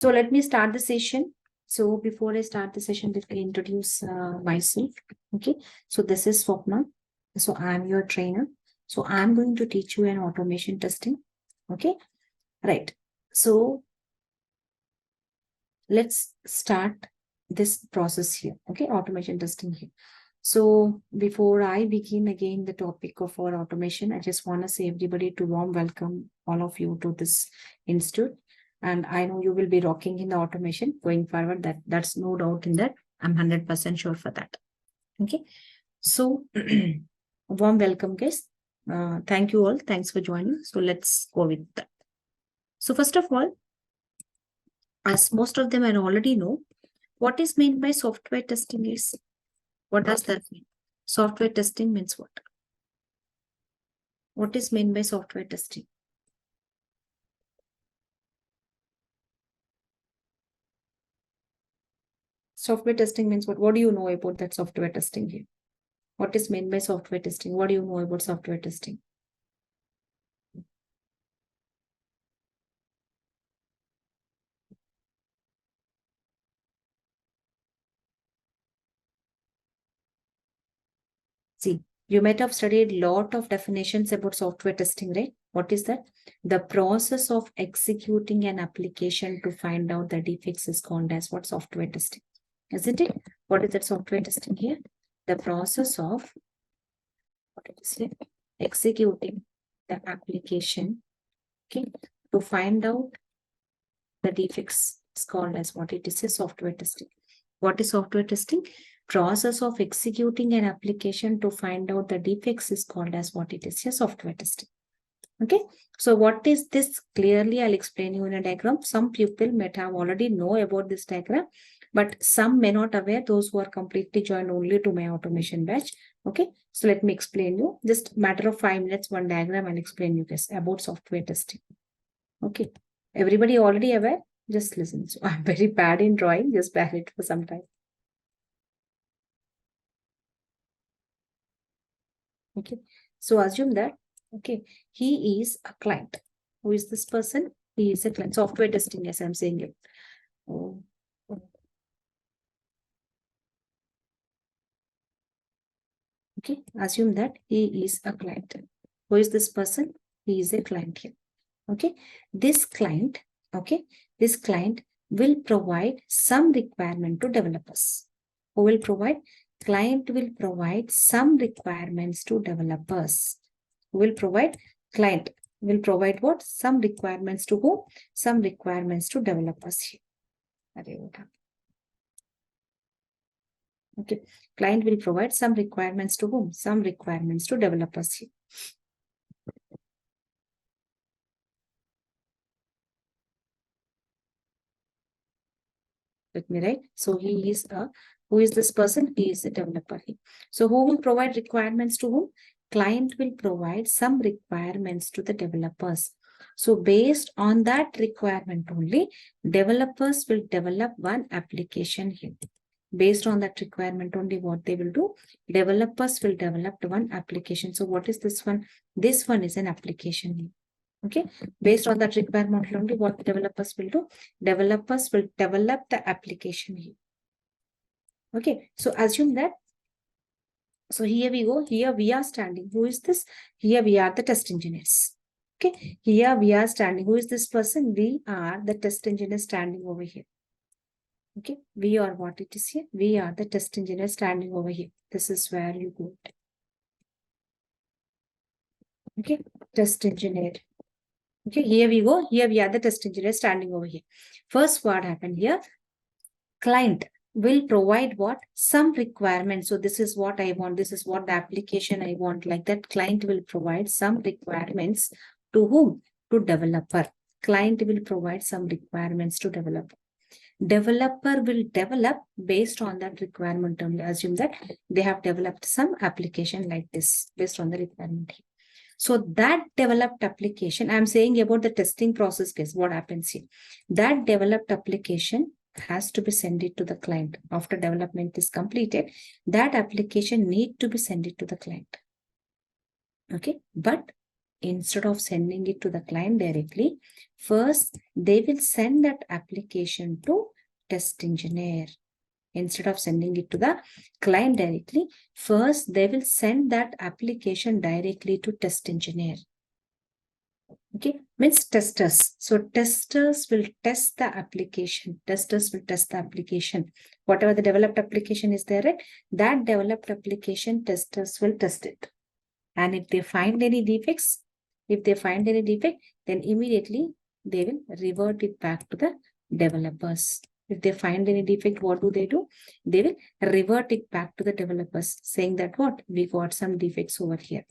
So let me start the session. So before I start the session, let me introduce myself. Okay. So this is Swapna. So I'm your trainer. So I'm going to teach you an automation testing. Okay. Right. So let's start this process here. Okay. Automation testing here. So before I begin again the topic of our automation, I just want to say everybody to warm welcome all of you to this institute. And I know you will be rocking in the automation going forward. That's no doubt in that. I'm 100% sure for that. Okay. So warm welcome, guys. Thank you all. Thanks for joining. So let's go with that. So first of all, as most of them I already know, what is meant by software testing is, what does that mean? Software testing means what? What is meant by software testing? Software testing means what? What do you know about that software testing here? What is meant by software testing? What do you know about software testing? See, you might have studied a lot of definitions about software testing, right? What is that? The process of executing an application to find out the defects is called as what? Software testing. Isn't it? What is that software testing here? The process of what it is here? Executing the application, okay, to find out the defects is called as what it is, a software testing. What is software testing? Process of executing an application to find out the defects is called as what it is, a software testing. Okay. So what is this? Clearly, I'll explain you in a diagram. Some people might have already know about this diagram, but some may not aware, those who are completely joined only to my automation batch. Okay. So let me explain you. Just matter of 5 minutes, one diagram, I'll explain you guys about software testing. Okay. Everybody already aware? Just listen. So I'm very bad in drawing. Just bear it for some time. Okay. So assume that, okay, he is a client. Who is this person? He is a client. Software testing, as I'm saying it. Oh. Okay. Assume that he is a client. Who is this person? He is a client here. Okay. This client, okay, this client will provide some requirement to developers. Who will provide? Client will provide some requirements to developers. Who will provide? Client will provide what? Some requirements to who? Some requirements to developers here. Okay. Client will provide some requirements to whom? Some requirements to developers here. Let me write. So he is a, who is this person? He is a developer here. So who will provide requirements to whom? Client will provide some requirements to the developers. So based on that requirement only, developers will develop one application here. Based on that requirement only, what they will do? Developers will develop one application. So what is this one? This one is an application here. Okay, based on that requirement only, what developers will do? Developers will develop the application here. Okay, so assume that. So here we go. Here we are standing. Who is this? Here we are the test engineers. Okay, here we are standing. Who is this person? We are the test engineers standing over here. Okay, we are what it is here. We are the test engineers standing over here. This is where you go. Okay, test engineer. Okay, here we go. Here we are the test engineer standing over here. First, what happened here? Client will provide what? Some requirements. So this is what I want. This is what the application I want. Like that, client will provide some requirements to whom? To developer. Client will provide some requirements to developer. Developer will develop based on that requirement only. Assume that they have developed some application like this based on the requirement. So that developed application, I'm saying about the testing process case, what happens here? That developed application has to be sent it to the client. After development is completed, that application need to be sent it to the client. Okay, but instead of sending it to the client directly, first they will send that application to test engineer. Instead of sending it to the client directly, first they will send that application directly to test engineer. Okay, means testers. So testers will test the application. Testers will test the application. Whatever the developed application is there, right? That developed application, testers will test it. And if they find any defects, then immediately they will revert it back to the developers. If they find any defect, what do? They will revert it back to the developers, saying that what? We got some defects over here.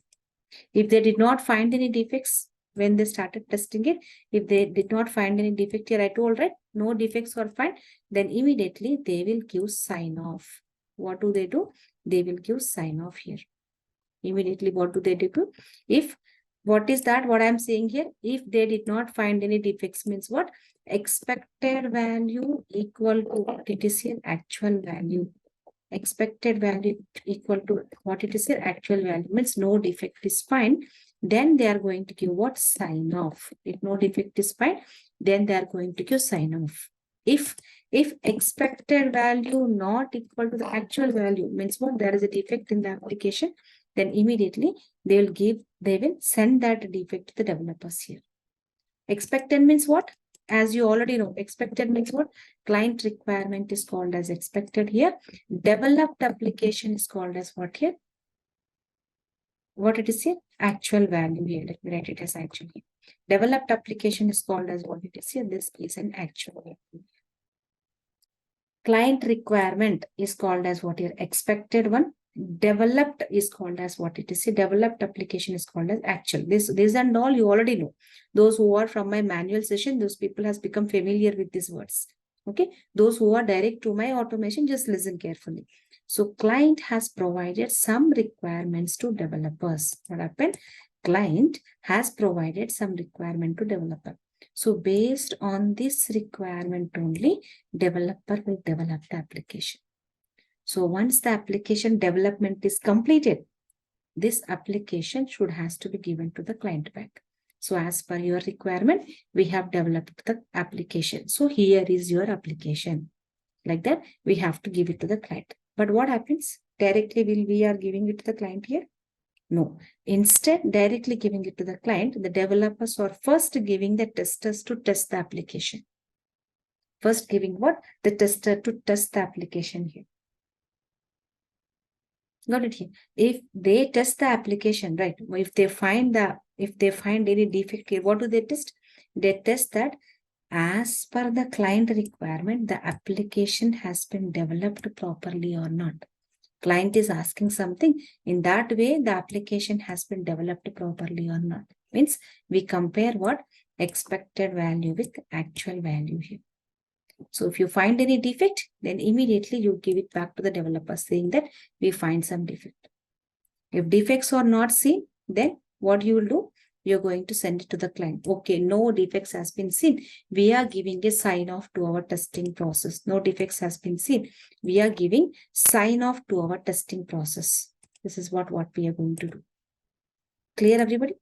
If they did not find any defects when they started testing it, if they did not find any defect here, I told, right? No defects were found, then immediately they will give sign off. What do? They will give sign off here. Immediately, what do? If what is that? What I'm saying here, if they did not find any defects means what? Expected value equal to what it is here, actual value. Expected value equal to what it is here, actual value, means no defect is fine. Then they are going to give what? Sign off. If no defect is fine, then they are going to give sign off. If expected value not equal to the actual value means what? There is a defect in the application, then immediately they will send that defect to the developers here. Expected means what? As you already know, expected means what? Client requirement is called as expected here. Developed application is called as what here? What it is here? Actual value here. Let me write it as actual here. Developed application is called as what it is here. This is an actual value. Client requirement is called as what here? Expected one. Developed is called as what it is. See, developed application is called as actual. This and all you already know. Those who are from my manual session, those people has become familiar with these words. Okay. Those who are direct to my automation, just listen carefully. So client has provided some requirements to developers. What happened? Client has provided some requirement to developer. So based on this requirement only, developer will develop the application. So once the application development is completed, this application has to be given to the client back. So as per your requirement, we have developed the application. So here is your application. Like that, we have to give it to the client. But what happens? Directly we are giving it to the client here? No. Instead, directly giving it to the client, the developers are first giving the testers to test the application. First giving what? The tester to test the application here. Got it here. If they test the application, right? If they find any defect here, what do they test? They test that as per the client requirement, the application has been developed properly or not. Client is asking something. In that way, the application has been developed properly or not. Means we compare what? Expected value with actual value here. So if you find any defect, then immediately you give it back to the developer saying that we find some defect. If defects are not seen, then what you will do? You're going to send it to the client. Okay, no defects has been seen. We are giving a sign off to our testing process. No defects has been seen. We are giving sign off to our testing process. This is what we are going to do. Clear, everybody?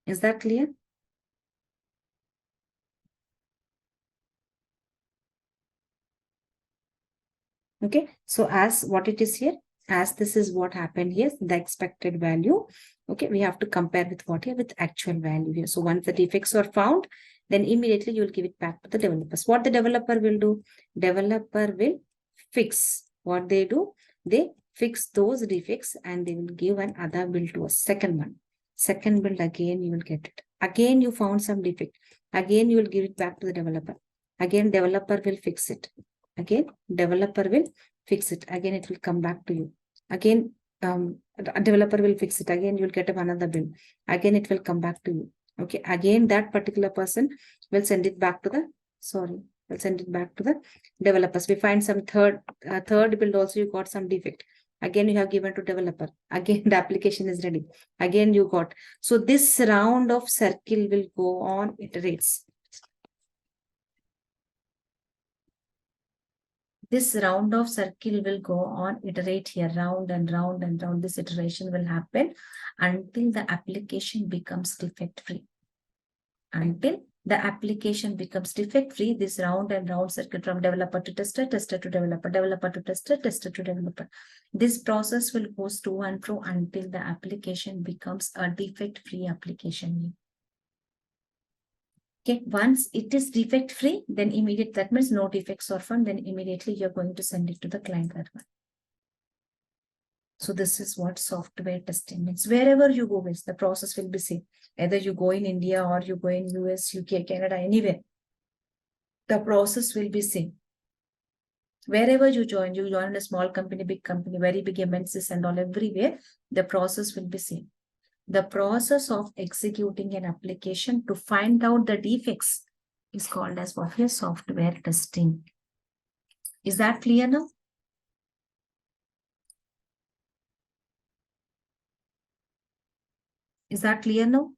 Is that clear? Okay, so as what it is here, as this is what happened here, the expected value. Okay, we have to compare with what here? With actual value here. So once the defects are found, then immediately you will give it back to the developers. What the developer will do? Developer will fix. What they do? They fix those defects and they will give another build to a second one. Second build again, you will get it. Again, you found some defect. Again, you will give it back to the developer. Again, developer will fix it. Again, developer will fix it. Again, it will come back to you. Again, a developer will fix it. Again, you'll get another bill. Again, it will come back to you. Okay. Again, that particular person will send it back to the, will send it back to the developers. We find some third build also, you got some defect. Again, you have given to developer. Again, the application is ready. Again, you got. So this round of circle will go on, iterates. This round of circle will go on, iterate here, round and round and round. This iteration will happen until the application becomes defect free. Until the application becomes defect free, this round and round circle from developer to tester, tester to developer, developer to tester, tester to developer. This process will go to and fro until the application becomes a defect free application. Okay, once it is defect free, then immediate, that means no defects are found, then immediately you're going to send it to the client. So this is what software testing means. Wherever you go, the process will be same. Either you go in India or you go in US, UK, Canada, anywhere, the process will be same. Wherever you join a small company, big company, very big MNCs and all, everywhere, the process will be same. The process of executing an application to find out the defects is called as what is software testing. Is that clear now? Is that clear now?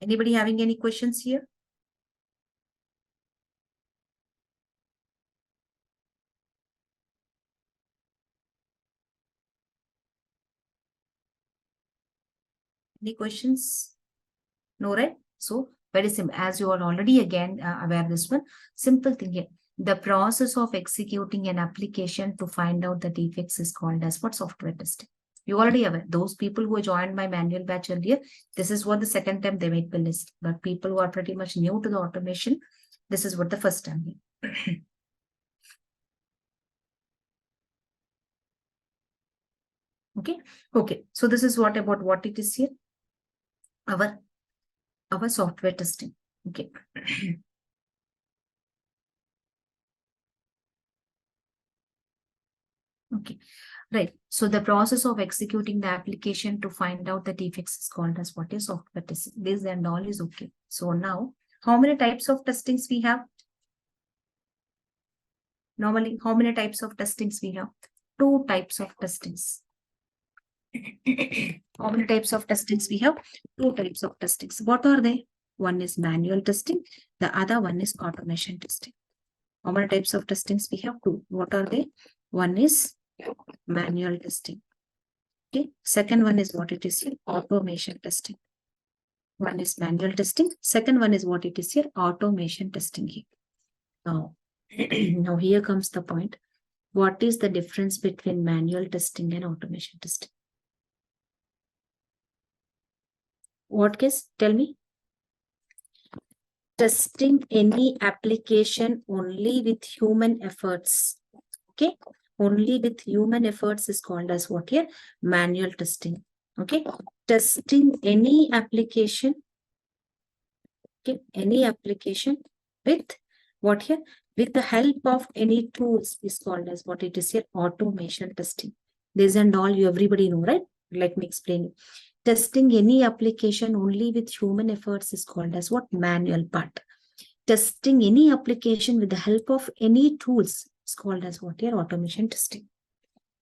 Anybody having any questions here? Any questions? No, right? So very simple. As you are already again aware this one, simple thing here. The process of executing an application to find out the defects is called as what? Software testing. You already aware. Those people who joined my manual batch earlier, this is what the second time they made the list. But people who are pretty much new to the automation, this is what the first time. Okay. Okay. So this is what about what it is here. Our software testing. Okay. Okay, right. So the process of executing the application to find out the defects is called as what is software testing. This and all is okay. So now, how many types of testings we have? Normally, how many types of testings we have? Two types of testings. How many types of testings we have? Two types of testings. What are they? One is manual testing. The other one is automation testing. How many types of testings we have? Two. What are they? One is manual testing. Okay. Second one is what it is here, automation testing. One is manual testing. Second one is what it is here, automation testing here. Now, now here comes the point. What is the difference between manual testing and automation testing? What case? Tell me. Testing any application only with human efforts. Okay. Only with human efforts is called as what here? Manual testing. Okay. Testing any application. Okay. Any application with what here? With the help of any tools is called as what it is here? Automation testing. This and all you everybody know, right? Let me explain it. Testing any application only with human efforts is called as what? Manual part. Testing any application with the help of any tools is called as what here? Automation testing.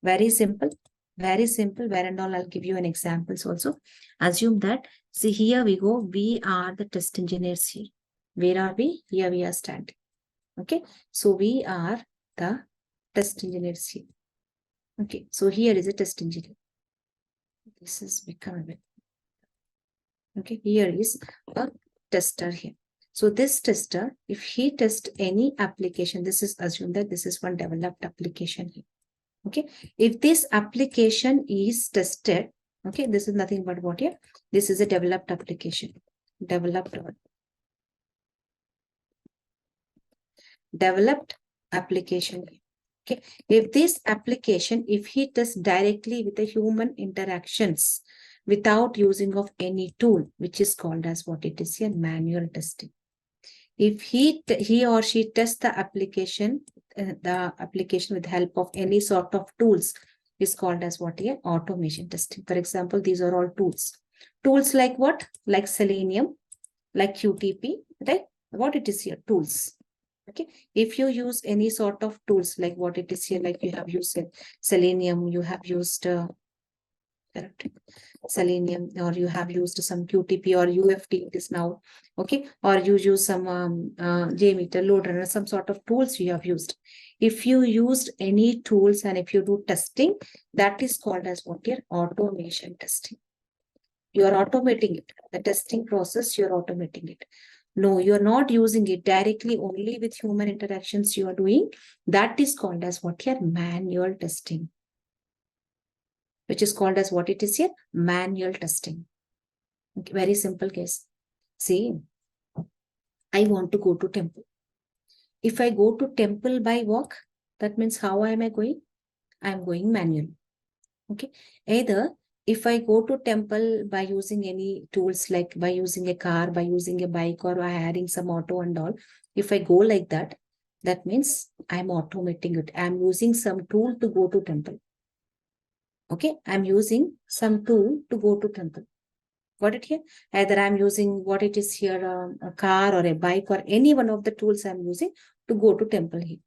Very simple. Very simple. Where and all I'll give you an examples also. Assume that, see here we go. We are the test engineers here. Where are we? Here we are standing. Okay. So we are the test engineers here. Okay. So here is a test engineer. This is become a bit. Okay. Here is a tester here. So this tester, if he tests any application, this is assume that this is one developed application here. Okay. If this application is tested, okay, this is nothing but what here? This is a developed application. Developed application. Okay. If this application, if he tests directly with the human interactions without using of any tool, which is called as what it is here, manual testing. If he or she tests the application with the help of any sort of tools is called as what here? Automation testing. For example, these are all tools. Tools like what? Like Selenium, like QTP, right? What it is here? Tools. Okay. If you use any sort of tools like what it is here, like you have used Selenium, you have used Correct. Selenium, or you have used some QTP or UFT, it is now, okay, or you use some JMeter, load runner, some sort of tools you have used. If you used any tools and if you do testing, that is called as what? Your automation testing. You are automating it. The testing process, you're automating it. No, you're not using it directly, only with human interactions you are doing. That is called as what? Your manual testing, which is called as what it is here? Manual testing. Okay, very simple case. See, I want to go to temple. If I go to temple by walk, that means how am I going? I am going manual. Okay. Either if I go to temple by using any tools, like by using a car, by using a bike, or by adding some auto and all, if I go like that, that means I'm automating it. I'm using some tool to go to temple. Okay. I'm using some tool to go to temple. Got it here? Either I'm using what it is here, a car or a bike or any one of the tools I'm using to go to temple here.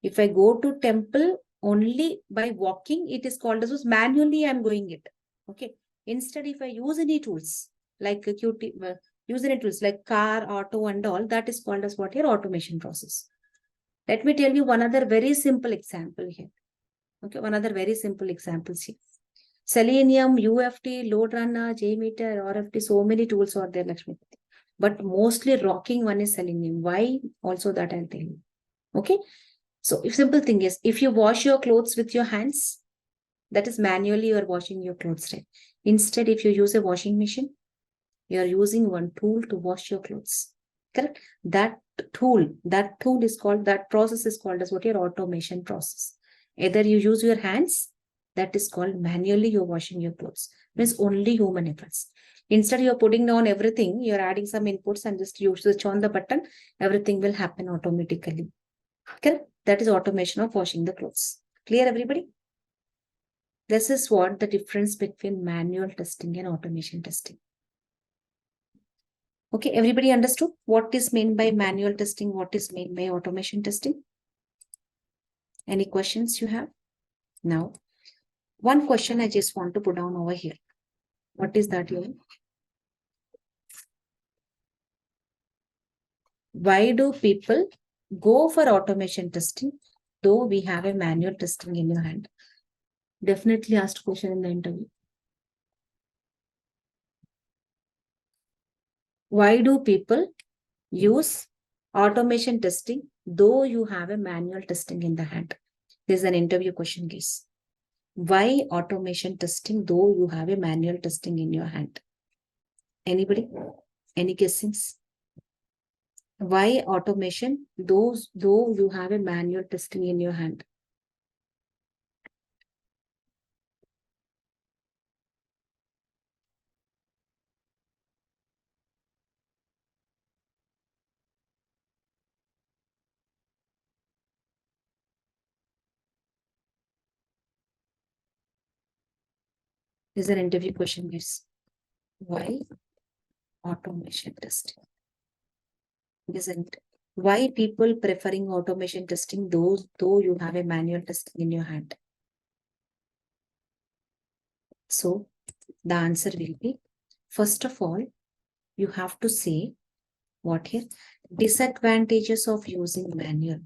If I go to temple only by walking, it is called as manually I'm going it. Okay. Instead, if I use any tools like a QT, use any tools like car, auto and all, that is called as what? Your automation process. Let me tell you one other very simple example here. Okay. One other very simple examples here. Selenium, UFT, load runner, JMeter, RFT, so many tools are there, Lakshmi. But mostly rocking one is Selenium. Why? Also that I'll tell you. Okay. So if simple thing is, if you wash your clothes with your hands, that is manually you are washing your clothes, right? Instead, if you use a washing machine, you are using one tool to wash your clothes. Correct? That tool is called, that process is called as what? Your automation process. Either you use your hands, that is called manually you're washing your clothes. Means only human efforts. Instead, you're putting down everything, you're adding some inputs and just you switch on the button, everything will happen automatically. Correct? That is automation of washing the clothes. Clear, everybody? This is what the difference between manual testing and automation testing. Okay, everybody understood what is meant by manual testing, what is meant by automation testing? Any questions you have? Now, one question I just want to put down over here. What is that here? Why do people go for automation testing, though we have a manual testing in your hand? Definitely asked question in the interview. Why do people use automation testing, though you have a manual testing in the hand? This is an interview question, guys. Why automation testing, though you have a manual testing in your hand? Anybody? Any guessings? Why automation, though you have a manual testing in your hand? This is an interview question, guys. Why automation testing? Isn't why people preferring automation testing, though you have a manual testing in your hand? So the answer will be, first of all, you have to say what here? Disadvantages of using manual.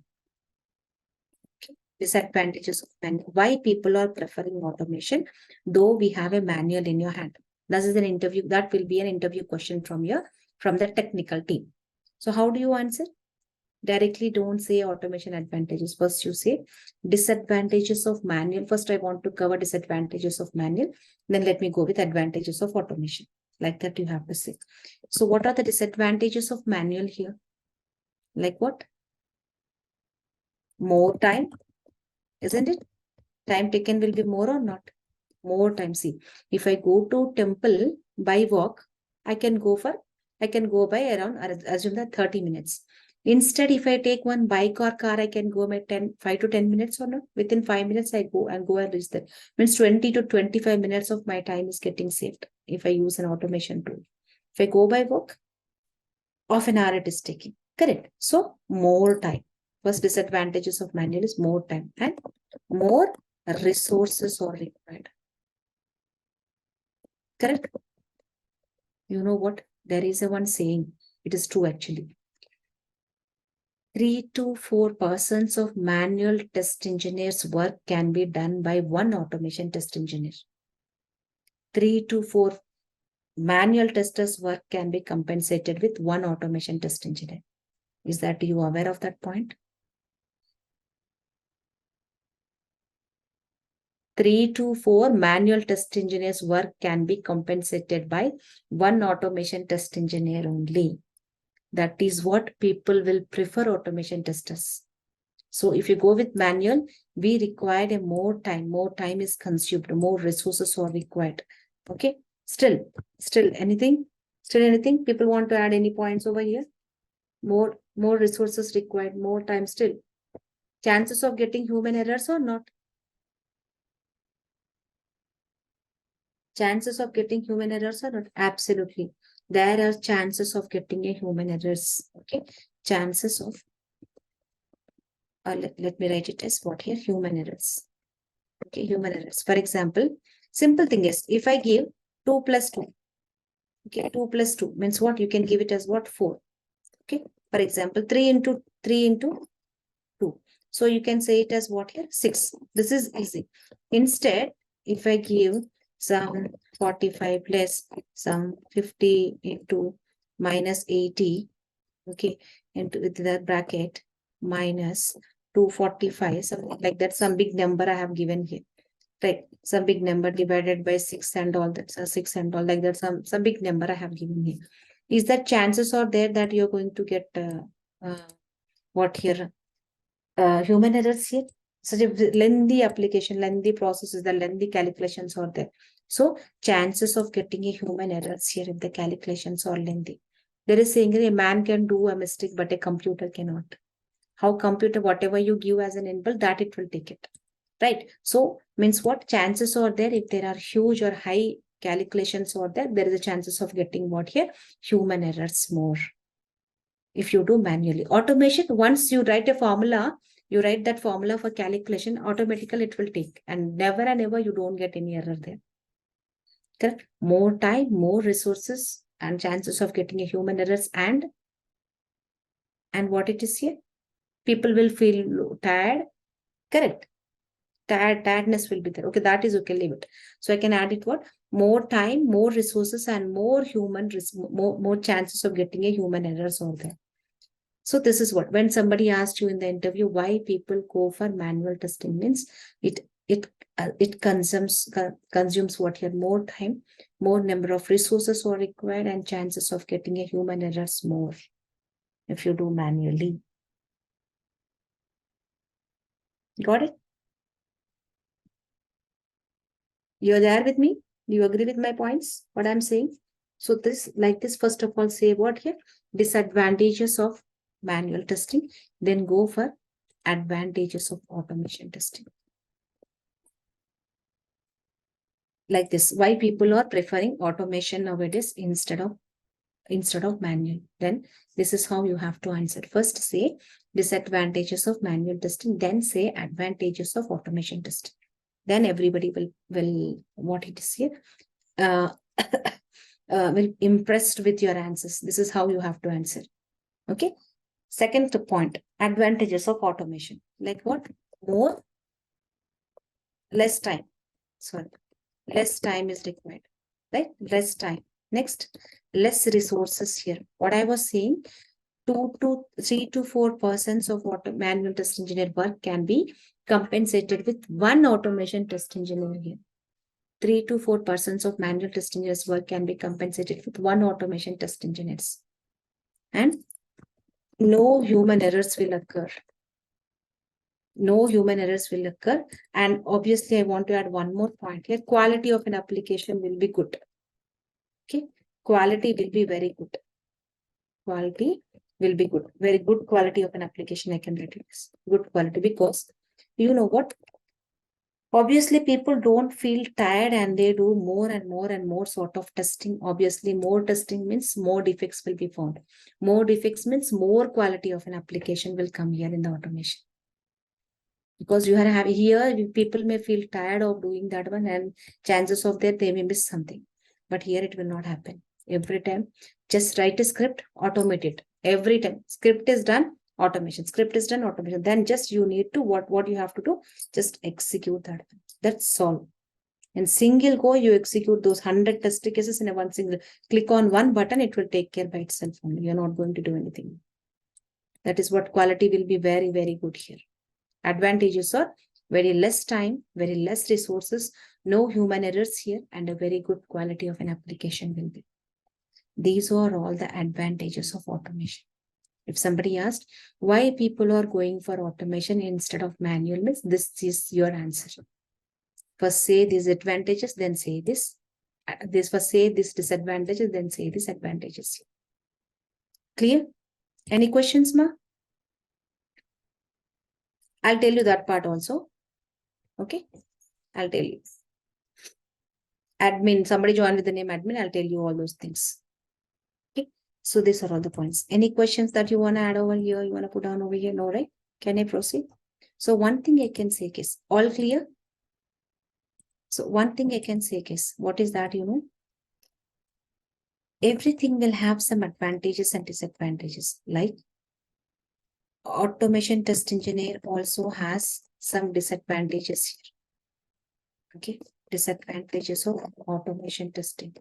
Okay. Disadvantages of manual. Why people are preferring automation, though we have a manual in your hand. This is an interview. That will be an interview question from the technical team. So how do you answer? Directly don't say automation advantages. First you say disadvantages of manual. First I want to cover disadvantages of manual. Then let me go with advantages of automation. Like that you have to say. So what are the disadvantages of manual here? Like what? More time, isn't it? Time taken will be more or not? More time. See, if I go to temple by walk, I can go by around, assume that 30 minutes. Instead, if I take one bike or car, I can go by 5 to 10 minutes or not. Within 5 minutes, I go and reach there. Means 20 to 25 minutes of my time is getting saved if I use an automation tool. If I go by walk, half an hour it is taking. Correct. So more time. First disadvantages of manual is more time and more resources are required. Correct? You know what? There is a one saying. It is true actually. 3 to 4% of manual test engineers' work can be done by one automation test engineer. 3 to 4 manual testers' work can be compensated with one automation test engineer. Is that you aware of that point? 3 to 4 manual test engineers' work can be compensated by one automation test engineer only. That is what people will prefer automation testers. So if you go with manual, we require a more time is consumed, more resources are required. Okay. Still anything? Still anything? People want to add any points over here? More resources required, more time still. Chances of getting human errors or not? Chances of getting human errors or not? Absolutely. There are chances of getting a human errors. Okay. Chances of, let me write it as what here? Human errors. Okay, human errors. For example, simple thing is, if I give 2 plus 2, okay, 2 plus 2 means what? You can give it as what? 4. Okay. For example, 3 into 2. So you can say it as what here? 6. This is easy. Instead, if I give some 45 plus some 50 into minus 80, okay, into with the bracket minus 245, something like that, some big number I have given here. Right, some big number divided by 6 and all that, so 6 and all like that, some big number I have given here. Is that chances are there that you're going to get what here? Human errors here? Such a lengthy application, lengthy processes, the lengthy calculations are there. So chances of getting a human errors here if the calculations are lengthy. There is saying a man can do a mistake, but a computer cannot. How computer, whatever you give as an input, that it will take it. Right. So means what? Chances are there if there are huge or high calculations or there is a chances of getting what here? Human errors more. If you do manually. Automation, once you write a formula, you write that formula for calculation, automatically it will take. And never and ever you don't get any error there. Correct? More time, more resources, and chances of getting a human errors and what it is here? People will feel tired. Correct. Tiredness will be there. Okay, that is okay, leave it. So I can add it what? More time, more resources, and more more chances of getting a human errors are there. So this is what, when somebody asked you in the interview why people go for manual testing, means it consumes what here? More time, more number of resources are required, and chances of getting a human errors more if you do manually. Got it? You're there with me? Do you agree with my points? What I'm saying? So this, like this, first of all, say what here? Disadvantages of manual testing. Then go for advantages of automation testing. Like this, why people are preferring automation nowadays instead of manual. Then this is how you have to answer. First say disadvantages of manual testing, then say advantages of automation testing. Then everybody will what it is here, will impressed with your answers. This is how you have to answer. Okay. Second point, advantages of automation. Like what? More, less time. Sorry, less time is required. Right? Less time. Next, less resources here. What I was saying, 2 to 3 to 4% of manual test engineer work can be compensated with one automation test engineer here. 3 to 4% of manual test engineers work can be compensated with one automation test engineers. And no human errors will occur. No human errors will occur. And obviously, I want to add one more point here. Quality of an application will be good. Okay. Quality will be very good. Quality will be good. Very good quality of an application, I can write it as good quality, because you know what? Obviously, people don't feel tired and they do more and more and more sort of testing. Obviously, more testing means more defects will be found. More defects means more quality of an application will come here in the automation. Because you are having here, people may feel tired of doing that one, and chances of that they may miss something. But here it will not happen. Every time, just write a script, automate it. Every time, script is done, automation. Script is done, automation. Then just you need to, what you have to do, just execute that. That's all. In single go, you execute those 100 test cases in a one single. Click on one button, it will take care by itself only. You're not going to do anything. That is what quality will be very, very good here. Advantages are very less time, very less resources, no human errors here, and a very good quality of an application will be. These are all the advantages of automation. If somebody asked why people are going for automation instead of manual, this is your answer. First say these advantages, then say this. First say this disadvantages, then say these advantages. Clear? Any questions, ma? I'll tell you that part also. Okay? I'll tell you. Admin, somebody join with the name admin, I'll tell you all those things. Okay? So these are all the points. Any questions that you want to add over here? You want to put down over here? No, right? Can I proceed? So one thing I can say is, all clear? So one thing I can say is, what is that, everything will have some advantages and disadvantages. Like automation test engineer also has some disadvantages here. Okay, disadvantages of automation testing.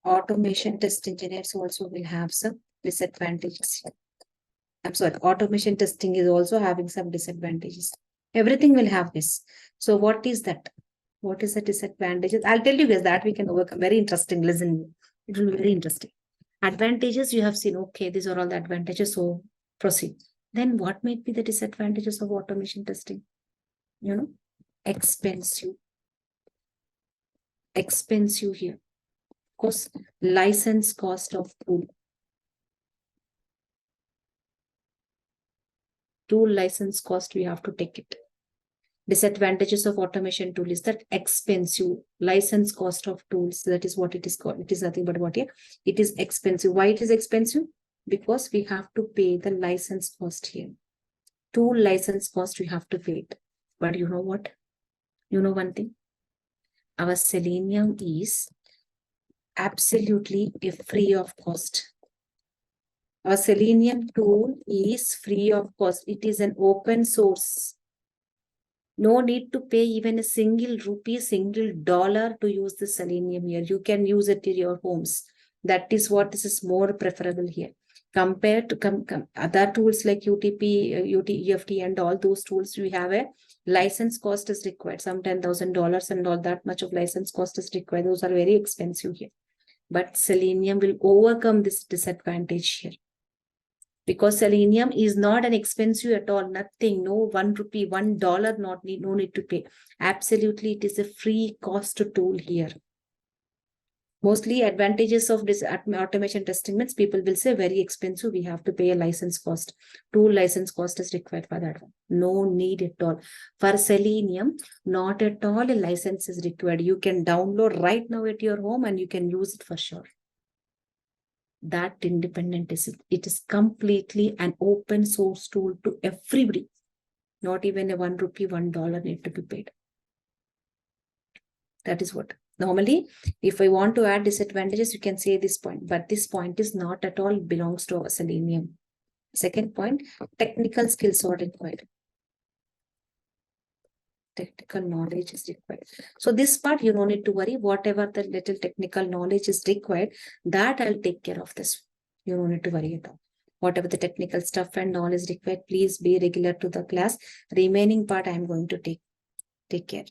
Automation test engineers also will have some disadvantages here. I'm sorry, automation testing is also having some disadvantages. Everything will have this. So what is that? What is the disadvantages? I'll tell you guys that we can overcome. Very interesting. Listen, it will be very interesting. Advantages you have seen. Okay, these are all the advantages. So proceed. Then what might be the disadvantages of automation testing? Expensive. Expensive here. Of course, license cost of tool. Tool license cost, we have to take it. Disadvantages of automation tool is that expensive license cost of tools. That is what it is called. It is nothing but what here. It is expensive. Why it is expensive? Because we have to pay the license cost here. Tool license cost, we have to pay it. But you know what? You know one thing? Our Selenium is absolutely free of cost. Our Selenium tool is free of cost. It is an open source. No need to pay even a single rupee, single dollar to use the Selenium here. You can use it in your homes. That is what this is more preferable here. Compared to other tools like UTP, EFT and all those tools, we have a license cost is required. Some $10,000 and all that much of license cost is required. Those are very expensive here. But Selenium will overcome this disadvantage here. Because Selenium is not an expensive at all, nothing, no 1 rupee, $1, no need to pay. Absolutely, it is a free cost tool here. Mostly advantages of this automation testing means people will say very expensive, we have to pay a license cost. Tool license cost is required for that one. No need at all. For Selenium, not at all a license is required. You can download right now at your home and you can use it for sure. That independent is it is completely an open source tool to everybody. Not even a 1 rupee, $1 need to be paid. That is what. Normally, if I want to add disadvantages, you can say this point, but this point is not at all belongs to our Selenium. Second point, technical skills are required. Technical knowledge is required. So this part, you don't need to worry. Whatever the little technical knowledge is required, that I'll take care of this. You don't need to worry at all. Whatever the technical stuff and knowledge required, please be regular to the class. Remaining part, I'm going to take care.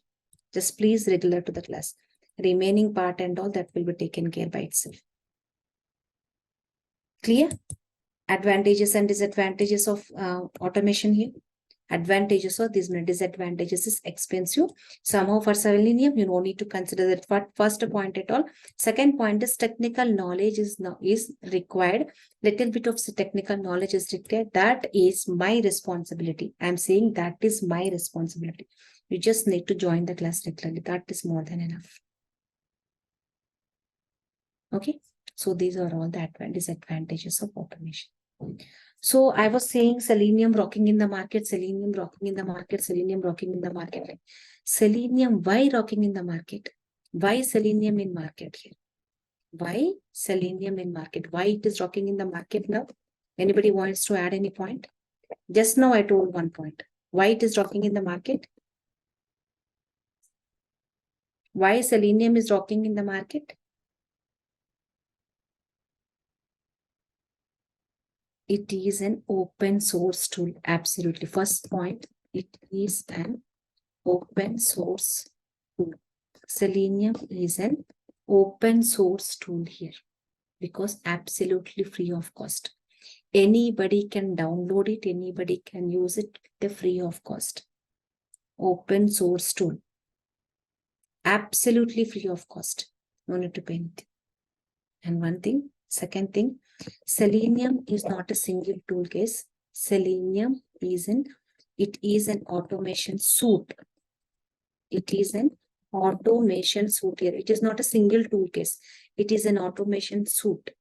Just please regular to the class. Remaining part and all that will be taken care by itself. Clear? Advantages and disadvantages of automation here. Advantages or these disadvantages is expensive. Somehow for Selenium, you don't need to consider that first point at all. Second point is technical knowledge is required. Little bit of technical knowledge is required. That is my responsibility. I'm saying that is my responsibility. You just need to join the class regularly. That is more than enough. Okay. So these are all the disadvantages of automation. So I was saying Selenium rocking in the market, Selenium rocking in the market, Selenium rocking in the market. Selenium, why rocking in the market? Why Selenium in market here? Why Selenium in market? Why it is rocking in the market now? Anybody wants to add any point? Just now I told one point. Why it is rocking in the market? Why Selenium is rocking in the market? It is an open source tool. Absolutely. First point, it is an open source tool. Selenium is an open source tool here because absolutely free of cost. Anybody can download it, anybody can use it with the free of cost. Open source tool. Absolutely free of cost. No need to pay anything. And one thing, second thing, Selenium is not a single tool case. Selenium is it is an automation suite. It is an automation suite here. It is not a single tool case. It is an automation suite.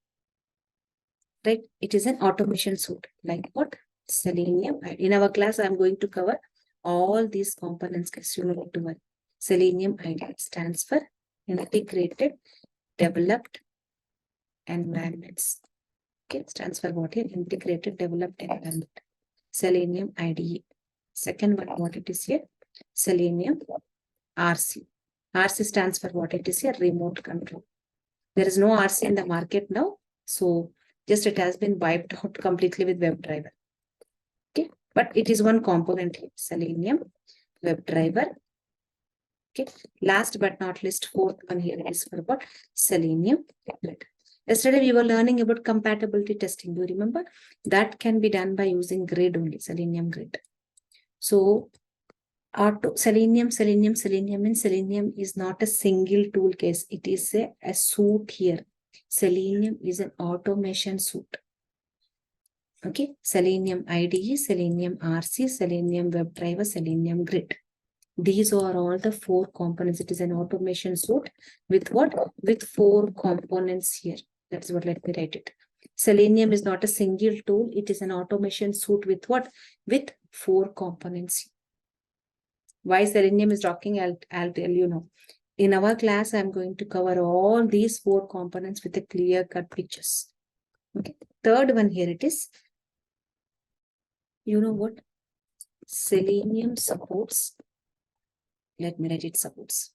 Right? It is an automation suite. Like what? Selenium. In our class, I'm going to cover all these components. You know what to worry. Selenium ID stands for integrated, developed environments. Okay, stands for what here? Integrated developed environment. Selenium IDE. Second one, what it is here? Selenium RC. RC stands for what it is here? Remote control. There is no RC in the market now. So just it has been wiped out completely with WebDriver. Okay, but it is one component here. Selenium WebDriver. Okay, last but not least, fourth one here is for what? Selenium Grid. Yesterday we were learning about compatibility testing. Do you remember? That can be done by using grid only, Selenium Grid. So Selenium means Selenium is not a single tool case. It is a suite here. Selenium is an automation suite. Okay, Selenium IDE, Selenium RC, Selenium WebDriver, Selenium Grid. These are all the four components. It is an automation suite with what? With four components here. That's what, let me write it. Selenium is not a single tool. It is an automation suite with what? With four components. Why Selenium is rocking, I'll tell you now. In our class, I'm going to cover all these four components with a clear-cut pictures. Okay. Third one here it is. You know what? Selenium supports. Let me write it supports.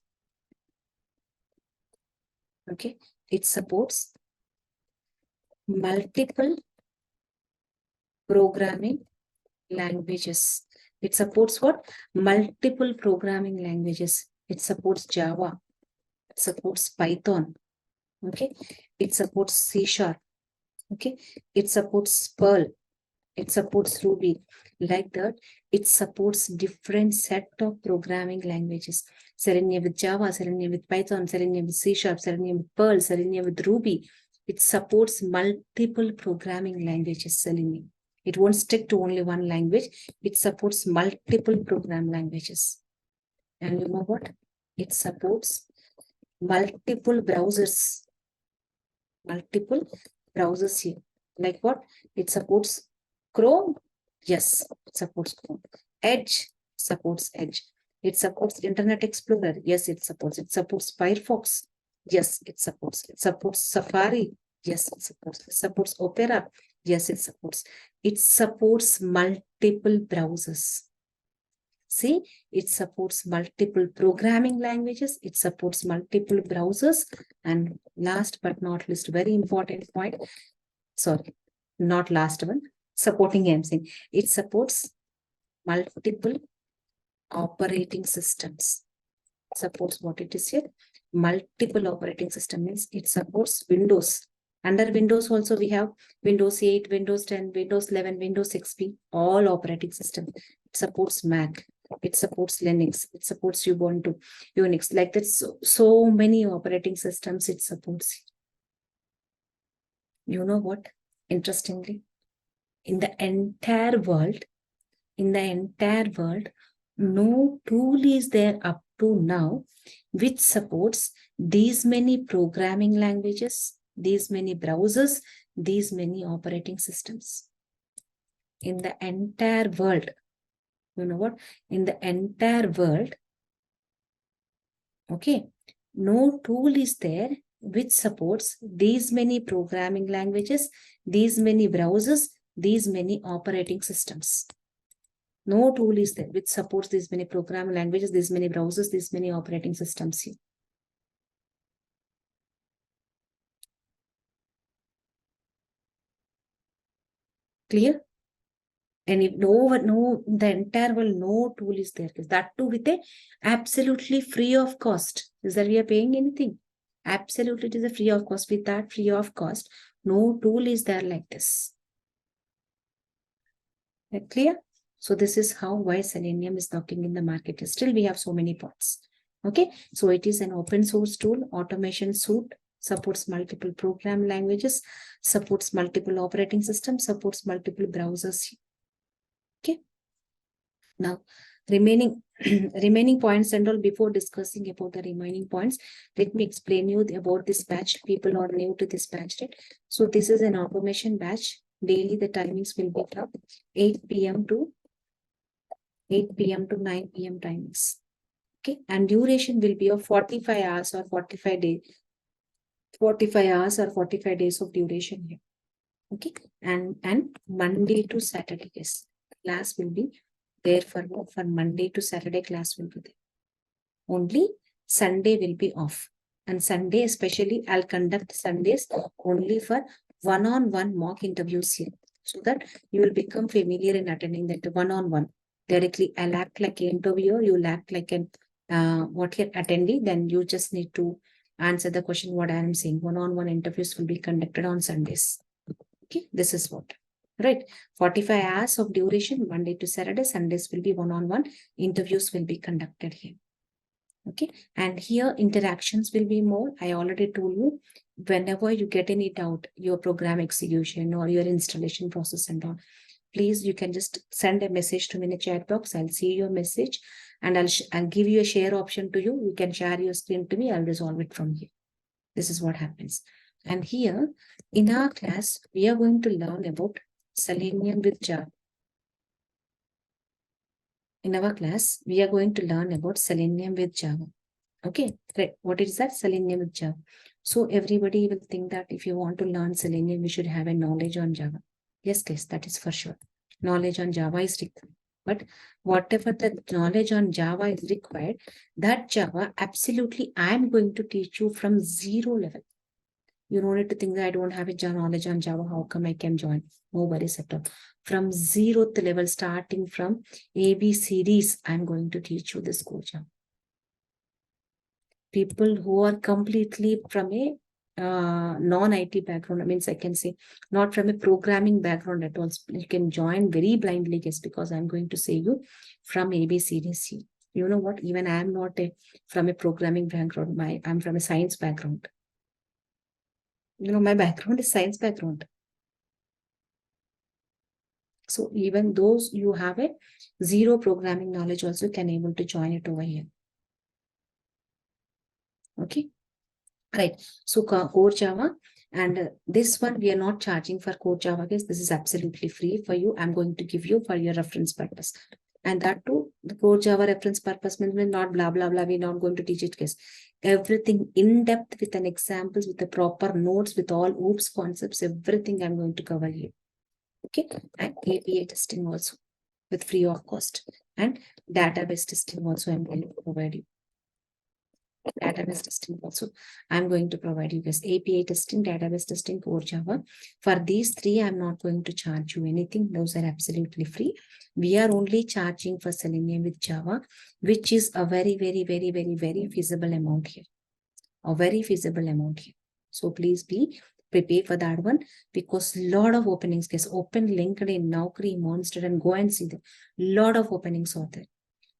Okay. It supports multiple programming languages. It supports what? Multiple programming languages. It supports Java. It supports Python. Okay. It supports C#. Okay. It supports Perl. It supports Ruby. Like that, it supports different set of programming languages. Selenium with Java, Selenium with Python, Selenium with C#, Selenium with Perl, Selenium with Ruby. It supports multiple programming languages, Selenium. It won't stick to only one language. It supports multiple program languages. And you know what? It supports multiple browsers. Multiple browsers here. Like what? It supports Chrome. Yes, it supports Chrome. Edge supports Edge. It supports Internet Explorer. Yes, it supports. It supports Firefox. Yes, it supports. It supports Safari. Yes, it supports. It supports Opera. Yes, it supports. It supports multiple browsers. See, it supports multiple programming languages. It supports multiple browsers. And last but not least, very important point. Sorry, not last one. Supporting I'm saying. It supports multiple operating systems. Supports what it is here? Multiple operating system means it supports Windows. Under Windows also we have Windows 8, Windows 10, Windows 11, Windows XP, all operating system. It supports Mac. It supports Linux. It supports Ubuntu, Unix. Like that, so many operating systems it supports. You know what? Interestingly, in the entire world, no tool is there up to now which supports these many programming languages, these many browsers, these many operating systems. In the entire world, you know what? In the entire world, okay, no tool is there which supports these many programming languages, these many browsers, these many operating systems. No tool is there which supports these many programming languages, these many browsers, these many operating systems here. Clear? And if the entire world, no tool is there. That too with a absolutely free of cost. Is that we are paying anything? Absolutely, it is a free of cost. With that free of cost, no tool is there like this. Clear? So this is how why Selenium is knocking in the market. Still, we have so many parts. Okay, so it is an open source tool, automation suite, supports multiple program languages, supports multiple operating systems, supports multiple browsers. Okay. Now, remaining remaining points and all, before discussing about the remaining points, let me explain you about this batch. People are new to this batch, right? So this is an automation batch. Daily the timings will be from 8 p.m. to 8 p.m. to 9 p.m. timings. Okay, and duration will be of 45 hours or 45 days. 45 hours or 45 days of duration here. Okay, and Monday to Saturday, yes, class will be there for Monday to Saturday class will be there. Only Sunday will be off. And Sunday, especially, I'll conduct Sundays only for one-on-one mock interviews here. So that you will become familiar in attending that one-on-one. Directly, I'll act like an interviewer, you'll act like an what you're attendee, then you just need to answer the question what I am saying. One-on-one interviews will be conducted on Sundays. Okay, this is what. Right, 45 hours of duration, Monday to Saturday, Sundays will be one-on-one, interviews will be conducted here. Okay, and here interactions will be more. I already told you, whenever you get any doubt, your program execution or your installation process and all, please, you can just send a message to me in the chat box. I'll see your message and I'll give you a share option to you. You can share your screen to me. I'll resolve it from here. This is what happens. And here in our class, we are going to learn about Selenium with Java. In our class, we are going to learn about Selenium with Java. Okay, great. What is that? Selenium with Java. So everybody will think that if you want to learn Selenium, we should have a knowledge on Java. Yes, guys, that is for sure. Knowledge on Java is required. But whatever the knowledge on Java is required, that Java, absolutely, I'm going to teach you from zero level. You don't need to think that I don't have a knowledge on Java. How come I can join? No worries at all. From zeroth level, starting from ABCDs, I'm going to teach you this core Java. People who are completely from a non-IT background, I can say not from a programming background at all. You can join very blindly, guess, because I'm going to say you from ABCDs. You know what? Even I am not from a programming background. I'm from a science background. My background is science background. So even those you have a zero programming knowledge also can able to join it over here. Okay. Right. So core Java, and this one we are not charging for core Java, guys. This is absolutely free for you. I'm going to give you for your reference purpose. And that too, the core Java reference purpose means not blah, blah, blah. We're not going to teach it, guys. Everything in depth with an examples, with the proper notes, with all OOPS concepts, everything I'm going to cover here. Okay. And API testing also with free of cost. And database testing also I'm going to provide you. Database testing also I'm going to provide you guys. API testing, database testing, core Java. For these three, I'm not going to charge you anything. Those are absolutely free. We are only charging for Selenium with Java, which is a very, very, very, very, very feasible amount here. A very feasible amount here. So please be prepared for that one, because lot of openings, guys. Open LinkedIn, Naukri, Monster, and go and see them. Lot of openings are there.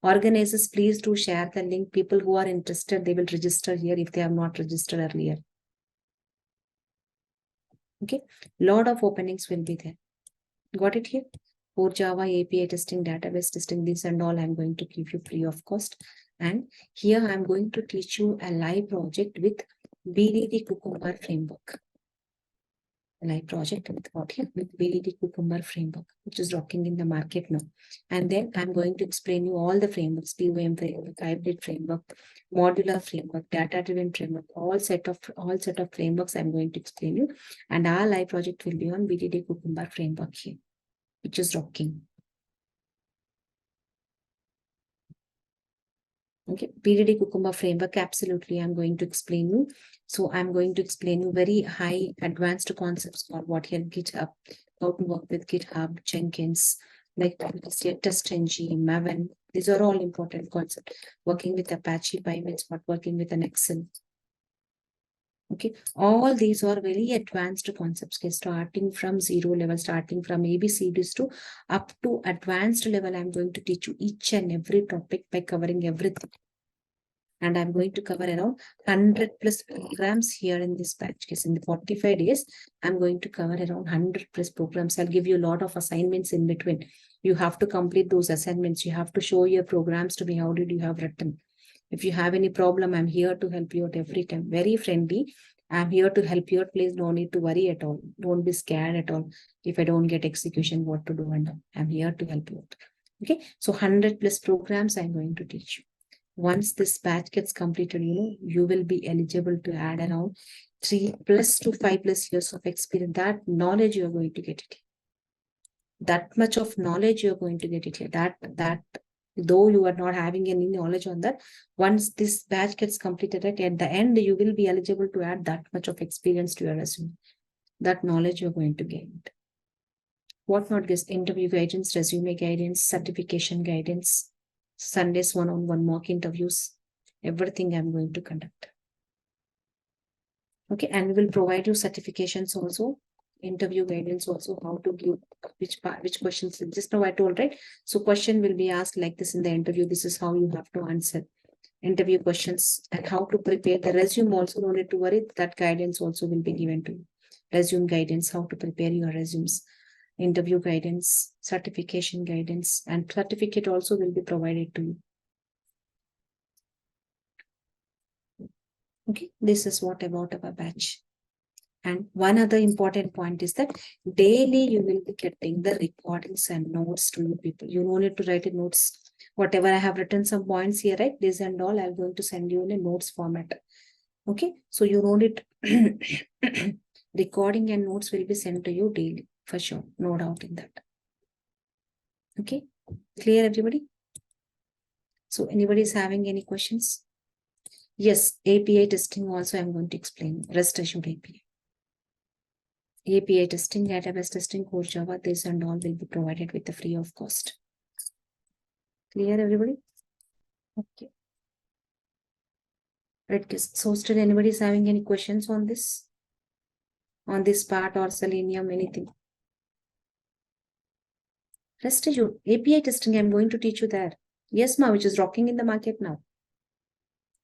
Organizers, please do share the link. People who are interested, they will register here if they have not registered earlier. Okay, lot of openings will be there. Got it here? Core Java, API testing, database testing, this and all I'm going to give you free of cost. And here I'm going to teach you a live project with BDD Cucumber framework. live project with what here with BDD Cucumber framework, which is rocking in the market now. And then I'm going to explain you all the frameworks, POM framework, hybrid framework, modular framework, data-driven framework, all set of frameworks I'm going to explain you. And our live project will be on BDD Cucumber framework here, which is rocking. Okay, BDD Cucumber framework, absolutely, I'm going to explain you. So I'm going to explain you very high advanced concepts for what here GitHub, how to work with GitHub, Jenkins, like TestNG, Maven. These are all important concepts. Working with Apache Py, what working with an Excel. Okay, all these are very advanced concepts, okay? Starting from zero level, starting from ABCDs to up to advanced level. I'm going to teach you each and every topic by covering everything. And I'm going to cover around 100 plus programs here in this batch case. In the 45 days, I'm going to cover around 100 plus programs. I'll give you a lot of assignments in between. You have to complete those assignments. You have to show your programs to me. How did you have written? If you have any problem, I'm here to help you out every time. Very friendly. I'm here to help you out. Please don't need to worry at all. Don't be scared at all. If I don't get execution, what to do, and I'm here to help you out. Okay. So 100 plus programs I'm going to teach you. Once this batch gets completed, you will be eligible to add around 3 plus to 5 plus years of experience. That knowledge you're going to get it. That much of knowledge you're going to get it here. That though you are not having any knowledge on that, once this batch gets completed, at the end, you will be eligible to add that much of experience to your resume. That knowledge you're going to gain. What not, guys? Interview guidance, resume guidance, certification guidance, Sundays one-on-one mock interviews, everything I'm going to conduct. Okay, and we will provide you certifications also, interview guidance also, how to give which questions. Just now I told, right? So question will be asked like this in the interview. This is how you have to answer interview questions, and how to prepare the resume also. No need to worry, that guidance also will be given to you. Resume guidance, how to prepare your resumes, interview guidance, certification guidance, and certificate also will be provided to you. Okay, this is what about our batch. And one other important point is that daily you will be getting the recordings and notes to you people. You don't need to write in notes. Whatever I have written some points here, right? This and all, I'm going to send you in a notes format. Okay, so you don't need recording and notes will be sent to you daily for sure. No doubt in that. Okay, clear everybody? So anybody is having any questions? Yes, API testing also I'm going to explain. Rest assured API testing, database testing, core Java, this and all will be provided with the free of cost. Clear everybody? Okay. Right, guys. So still anybody is having any questions on this? On this part or Selenium, anything? Rest assured, API testing, I'm going to teach you there. Yes, ma, which is rocking in the market now.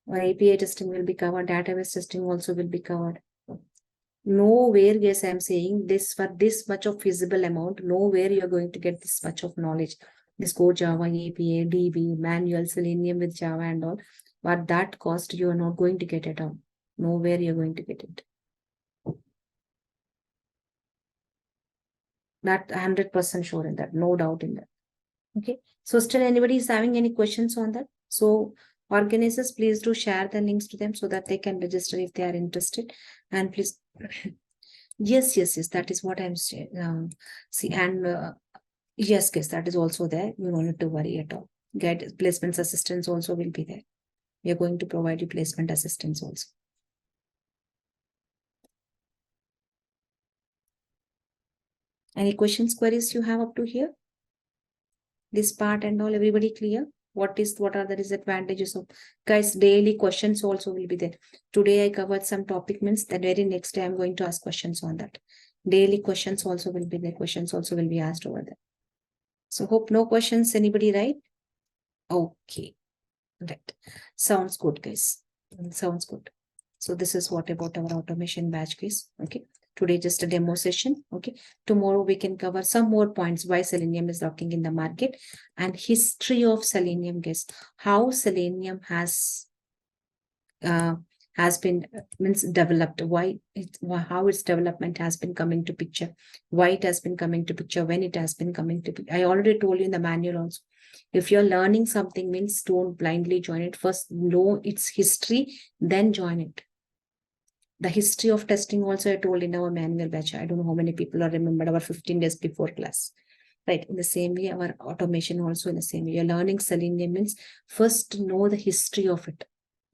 Or API testing will be covered, database testing also will be covered. Nowhere, yes, I'm saying this for this much of feasible amount, nowhere you're going to get this much of knowledge. This core Java, API, DB, manual, Selenium with Java and all. But that cost you are not going to get it all. Nowhere you're going to get it. That 100% sure in that, no doubt in that. Okay. So still anybody is having any questions on that? So organizers, please do share the links to them so that they can register if they are interested. And please, yes, that is what I'm saying. See, and yes, that is also there. You don't need to worry at all. Guide placements assistance also will be there. We are going to provide you placement assistance also. Any questions, queries you have up to here? This part and all, everybody clear? What are the disadvantages of, guys? Daily questions also will be there. Today I covered some topic, means the very next day I'm going to ask questions on that. Daily questions also will be there. Questions also will be asked over there. So hope no questions. Anybody, right? Okay. Right. Sounds good, guys. Sounds good. So this is what about our automation batch case. Okay. Today, just a demo session. Okay. Tomorrow, we can cover some more points why Selenium is rocking in the market and history of Selenium, guys. How Selenium has has been means developed, how its development has been coming to picture, why it has been coming to picture, when it has been coming to picture. I already told you in the manual also. If you're learning something, means don't blindly join it. First know its history, then join it. The history of testing also I told in our manual batch. I don't know how many people are remembered our 15 days before class. Right. In the same way, our automation also in the same way. You're learning Selenium means first know the history of it.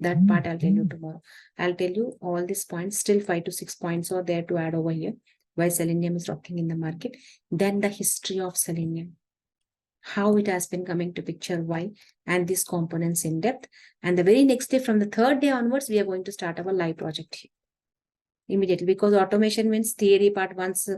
That part I'll tell you tomorrow. I'll tell you all these points. Still 5 to 6 points are there to add over here. Why Selenium is rocking in the market. Then the history of Selenium. How it has been coming to picture, why, and these components in depth. And the very next day, from the third day onwards, we are going to start our live project here immediately, because automation means theory part once,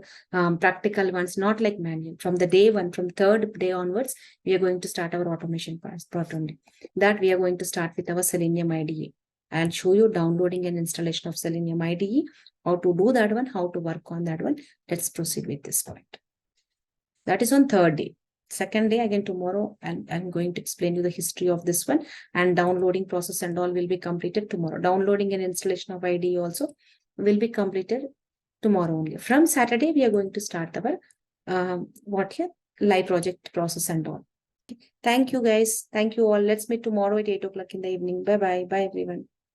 practical ones, not like manual. From the day one, from third day onwards, we are going to start our automation part only. That we are going to start with our Selenium IDE. I'll show you downloading and installation of Selenium IDE, how to do that one, how to work on that one. Let's proceed with this point. That is on third day. Second day, again tomorrow, and I'm going to explain you the history of this one, and downloading process and all will be completed tomorrow. Downloading and installation of IDE also will be completed tomorrow only. From Saturday, we are going to start our live project process and all. Okay. Thank you guys. Thank you all. Let's meet tomorrow at 8 o'clock in the evening. Bye bye. Bye everyone.